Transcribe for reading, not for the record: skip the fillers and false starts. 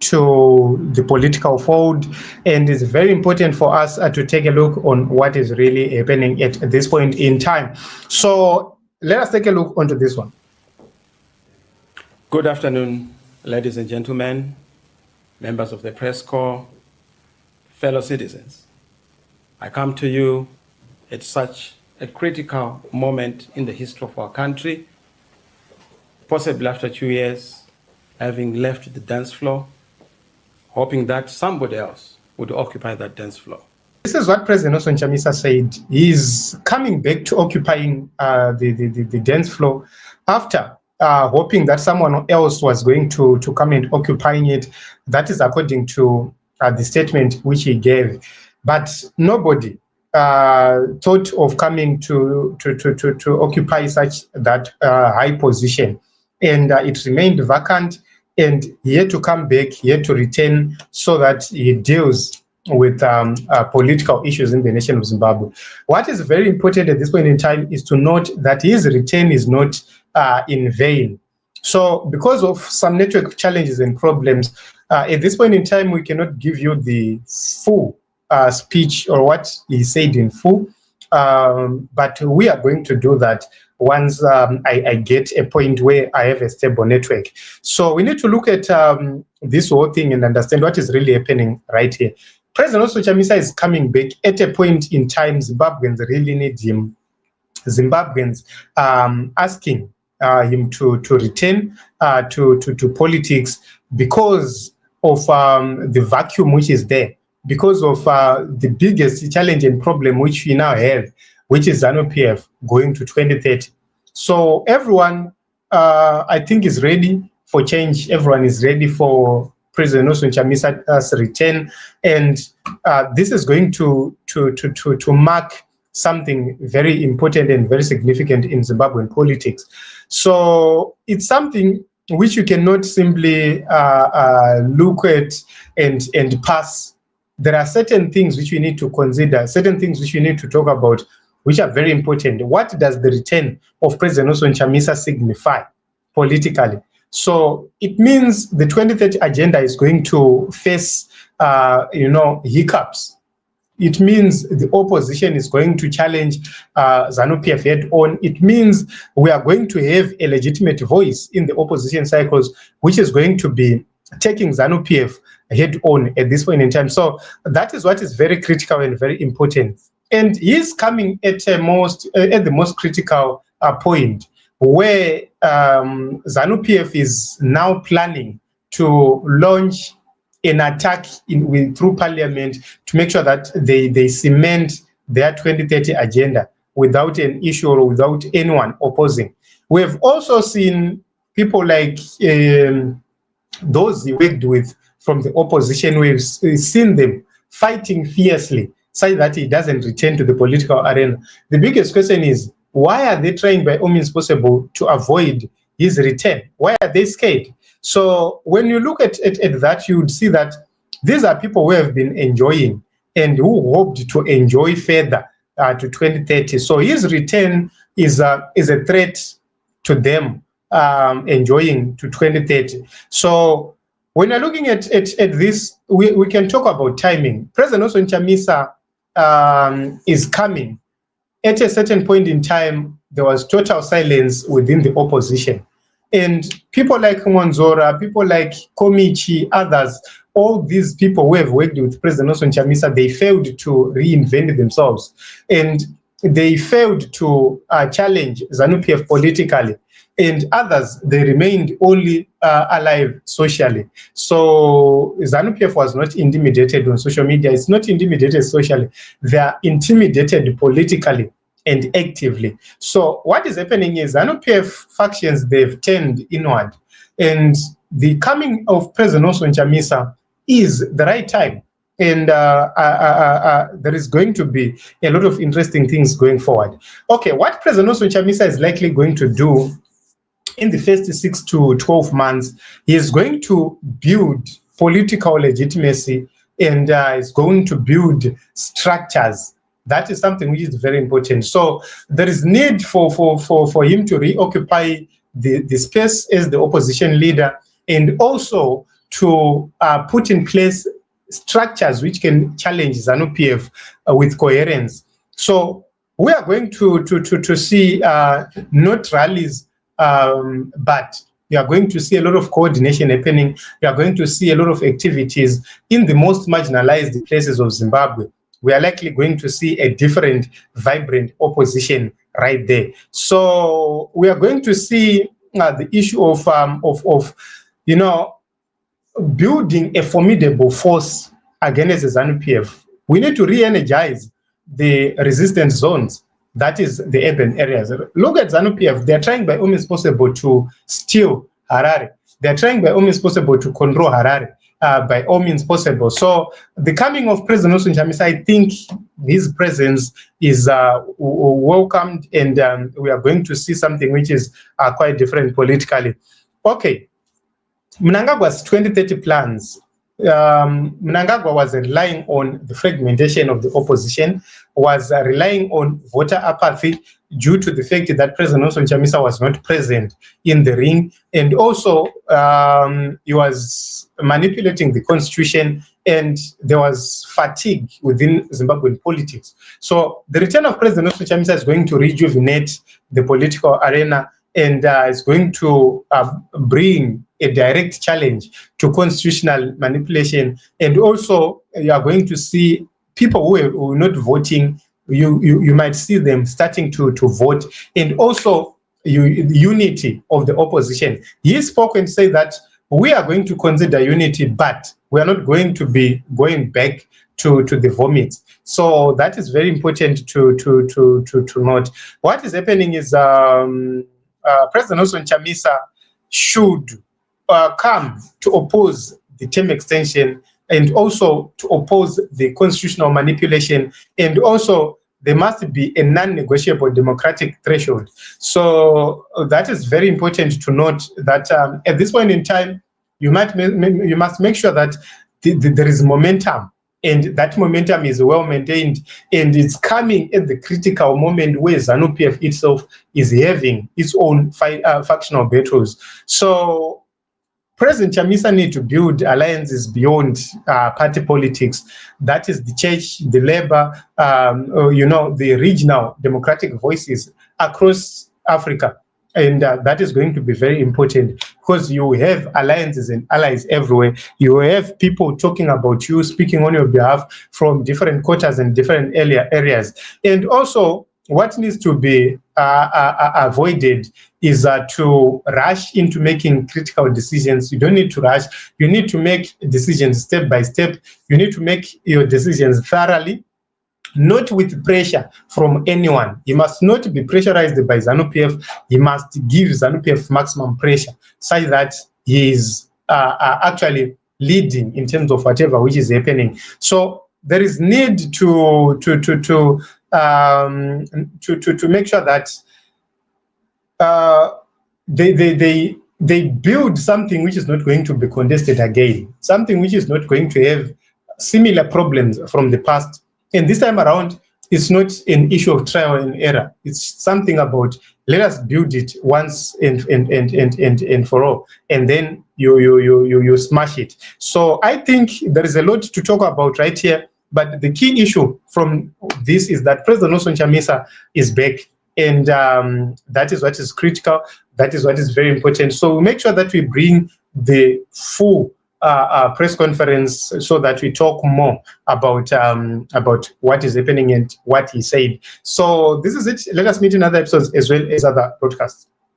to the political fold, and it's very important for us to take a look on what is really happening at this point in time. So let us take a look onto this one. Good afternoon, ladies and gentlemen, members of the press corps, fellow citizens. I come to you at such a critical moment in the history of our country, possibly after 2 years having left the dance floor, hoping that somebody else would occupy that dance floor. This is what President Chamisa said. He's coming back to occupying the dance floor after hoping that someone else was going to come and occupying it. That is according to the statement which he gave. But nobody thought of coming to occupy such that high position. And it remained vacant, and he had to come back, he had to return so that he deals with political issues in the nation of Zimbabwe. What is very important at this point in time is to note that his return is not in vain. So because of some network challenges and problems, at this point in time, we cannot give you the full speech or what he said in full, but we are going to do that once I get a point where I have a stable network. So we need to look at this whole thing and understand what is really happening right here. President Chamisa is coming back at a point in time Zimbabweans really need him. Zimbabweans asking him to return to politics because of the vacuum which is there, because of the biggest challenge and problem which we now have, which is ZANU-PF going to 2030. So everyone, I think, is ready for change. Everyone is ready for President Chamisa's return, and this is going to mark something very important and very significant in Zimbabwean politics. So it's something which you cannot simply look at and pass. There are certain things which we need to consider, certain things which we need to talk about, which are very important. What does the return of President Chamisa signify politically? So it means the 2030 agenda is going to face, hiccups. It means the opposition is going to challenge ZANU-PF head on. It means we are going to have a legitimate voice in the opposition cycles, which is going to be taking ZANU-PF head on at this point in time. So that is what is very critical and very important. And he's coming at the most critical point where ZANU-PF is now planning to launch an attack through parliament to make sure that they cement their 2030 agenda without an issue or without anyone opposing. We've also seen people like those he worked with from the opposition. We've seen them fighting fiercely so that he doesn't return to the political arena. The biggest question is, why are they trying by all means possible to avoid his return? Why are they scared? So when you look at that, you would see that these are people who have been enjoying and who hoped to enjoy further to 2030. So his return is a threat to them enjoying to 2030. So when you're looking at this, we can talk about timing. President Chamisa is coming. At a certain point in time, there was total silence within the opposition. And people like Mwanzora, people like Komichi, others, all these people who have worked with President Chamisa, they failed to reinvent themselves. And they failed to challenge ZANU-PF politically. And others, they remained only alive socially. So ZANU-PF was not intimidated on social media. It's not intimidated socially. They are intimidated politically and actively. So what is happening is ZANU-PF factions, they've turned inward. And the coming of President Chamisa is the right time. And there is going to be a lot of interesting things going forward. Okay, what President Chamisa is likely going to do in the first 6 to 12 months, he is going to build political legitimacy and is going to build structures. That is something which is very important. So there is need for him to reoccupy the space as the opposition leader, and also to put in place structures which can challenge ZANU-PF with coherence. So we are going to see not rallies, but we are going to see a lot of coordination happening. We are going to see a lot of activities in the most marginalized places of Zimbabwe. We are likely going to see a different, vibrant opposition right there. So we are going to see the issue of building a formidable force against the ZANU-PF. We need to re-energize the resistance zones, that is the urban areas. Look at ZANU-PF, they're trying by all means possible to steal Harare. They're trying by all means possible to control Harare by all means possible. So the coming of President Nelson Chamisa, I think his presence is welcomed, and we are going to see something which is quite different politically. Okay, Mnangagwa's 2030 plans. Mnangagwa was relying on the fragmentation of the opposition, was relying on voter apathy due to the fact that President Nelson Chamisa was not present in the ring, and also he was manipulating the constitution, and there was fatigue within Zimbabwean politics. So the return of President Nelson Chamisa is going to rejuvenate the political arena, and is going to bring a direct challenge to constitutional manipulation. And also, you are going to see people who are not voting, you might see them starting to vote, and also unity of the opposition. He spoke and said that we are going to consider unity, but we are not going to be going back to the vomit. So that is very important to note. What is happening is President Nelson Chamisa should come to oppose the term extension, and also to oppose the constitutional manipulation, and also there must be a non-negotiable democratic threshold. So that is very important to note that at this point in time, you must make sure that there is momentum, and that momentum is well maintained, and it's coming at the critical moment where ZANU-PF itself is having its own factional battles. So President Chamisa needs to build alliances beyond party politics. That is the church, the labor, the regional democratic voices across Africa. And that is going to be very important, because you have alliances and allies everywhere. You have people talking about you, speaking on your behalf from different quarters and different areas. And also, what needs to be avoided is to rush into making critical decisions. You don't need to rush. You need to make decisions step by step. You need to make your decisions thoroughly, not with pressure from anyone. You must not be pressurized by ZANU-PF. You must give ZANU-PF maximum pressure, such that he is actually leading in terms of whatever which is happening. So there is need to make sure that they build something which is not going to be contested again, something which is not going to have similar problems from the past. And this time around, it's not an issue of trial and error. It's something about, let us build it once and for all, and then you smash it. So I think there is a lot to talk about right here. But the key issue from this is that President Nelson Chamisa is back, and that is what is critical. That is what is very important. So we make sure that we bring the full press conference so that we talk more about what is happening and what he said. So this is it. Let us meet in other episodes as well as other broadcasts.